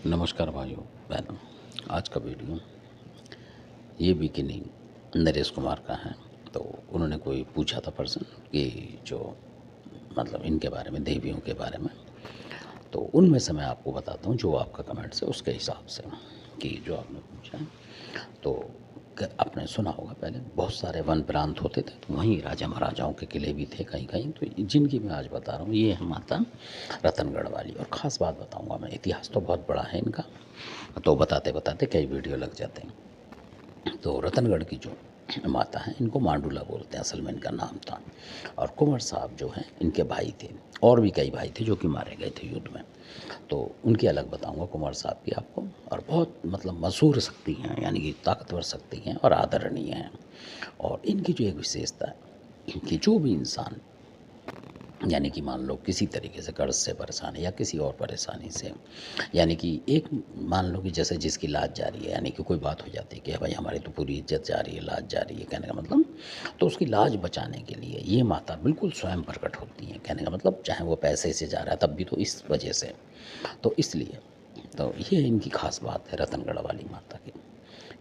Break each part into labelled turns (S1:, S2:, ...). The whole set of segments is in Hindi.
S1: नमस्कार भाइयों बहनों। आज का वीडियो ये बिकिनी नरेश कुमार का है। तो उन्होंने कोई पूछा था पर्सन कि जो मतलब इनके बारे में, देवियों के बारे में, तो उनमें से मैं आपको बताता हूँ जो आपका कमेंट्स है उसके हिसाब से कि जो आपने पूछा है। तो आपने सुना होगा पहले बहुत सारे वन प्रांत होते थे, तो वहीं राजा महाराजाओं के किले भी थे कहीं कहीं। तो जिनकी मैं आज बता रहा हूँ ये है माता रतनगढ़ वाली। और ख़ास बात बताऊँगा मैं, इतिहास तो बहुत बड़ा है इनका, तो बताते बताते कई वीडियो लग जाते हैं। तो रतनगढ़ की जो माता हैं इनको मांडूला बोलते हैं, असल में इनका नाम था। और कुंवर साहब जो हैं इनके भाई थे, और भी कई भाई थे जो कि मारे गए थे युद्ध में। तो उनकी अलग बताऊंगा कुंवर साहब की आपको। और बहुत मतलब मशहूर शक्ति हैं, यानी कि ताकतवर शक्ति हैं और आदरणीय हैं। और इनकी जो एक विशेषता है कि जो भी इंसान, यानी कि मान लो किसी तरीके से कर्ज से परेशान है या किसी और परेशानी से, यानी कि एक मान लो कि जैसे जिसकी लाज जा रही है, यानी कि कोई बात हो जाती है कि भाई हमारी तो पूरी इज्जत जा रही है, लाज जा रही है, कहने का मतलब, तो उसकी लाज बचाने के लिए ये माता बिल्कुल स्वयं प्रकट होती हैं। कहने का मतलब चाहे वो पैसे से जा रहा है तब भी तो इस वजह से, तो इसलिए तो ये इनकी खास बात है रतनगढ़ वाली माता की,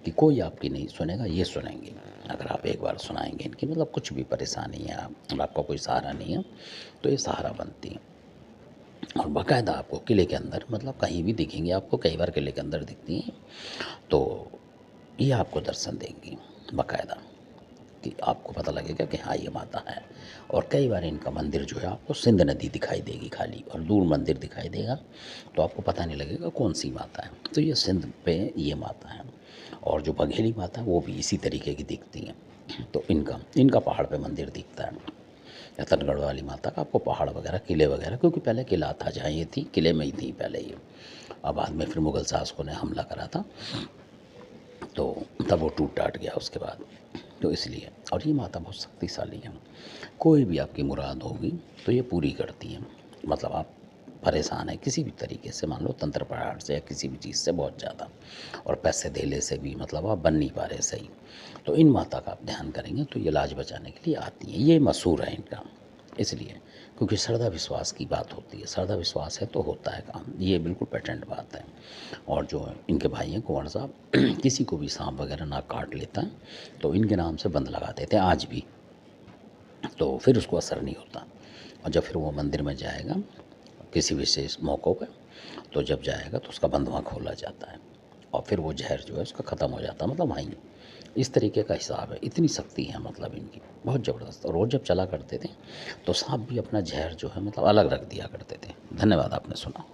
S1: कि कोई आपकी नहीं सुनेगा, ये सुनेंगे। अगर आप एक बार सुनाएंगे इनकी, मतलब कुछ भी परेशानी है और आपका कोई सहारा नहीं है, तो ये सहारा बनती हैं। और बाकायदा आपको किले के अंदर, मतलब कहीं भी दिखेंगी आपको, कई बार किले के अंदर दिखती हैं, तो ये आपको दर्शन देंगी बाकायदा, कि आपको पता लगेगा कि हाँ ये माता है। और कई बार इनका मंदिर जो है आपको सिंध नदी दिखाई देगी खाली, और दूर मंदिर दिखाई देगा, तो आपको पता नहीं लगेगा कौन सी माता है। तो ये सिंध पे ये माता है। और जो बघेली माता है वो भी इसी तरीके की दिखती हैं। तो इनका इनका पहाड़ पे मंदिर दिखता है रतनगढ़ वाली माता का, आपको पहाड़ वगैरह, किले वगैरह, क्योंकि पहले किला था जहाँ ये थी, किले में ही थी पहले ये। अब बाद में फिर मुग़ल शासकों ने हमला करा था, तो तब वो टूट टाट गया उसके बाद, तो इसलिए। और ये माता बहुत शक्तिशाली है, कोई भी आपकी मुराद होगी तो ये पूरी करती है। मतलब आप परेशान है किसी भी तरीके से, मान लो तंत्र प्रहार से या किसी भी चीज़ से बहुत ज़्यादा, और पैसे धेले से भी, मतलब आप बन नहीं पा रहे सही, तो इन माता का आप ध्यान करेंगे तो ये इलाज बचाने के लिए आती हैं। ये मशहूर है इनका इसलिए, क्योंकि श्रद्धा विश्वास की बात होती है। श्रद्धा विश्वास है तो होता है काम, ये बिल्कुल पेटेंट बात है। और जो इनके भाई हैं कुंवर साहब, किसी को भी सांप वगैरह ना काट लेता है तो इनके नाम से बंद लगा देते हैं आज भी, तो फिर उसको असर नहीं होता। और जब फिर वो मंदिर में जाएगा किसी विशेष मौक़ों पे, तो जब जाएगा तो उसका बंद वहाँ खोला जाता है, और फिर वो जहर जो है उसका ख़त्म हो जाता है, मतलब वहीं। इस तरीके का हिसाब है, इतनी शक्ति है मतलब इनकी, बहुत ज़बरदस्त। और रोज़ जब चला करते थे तो सांप भी अपना जहर जो है मतलब अलग रख दिया करते थे। धन्यवाद, आपने सुना।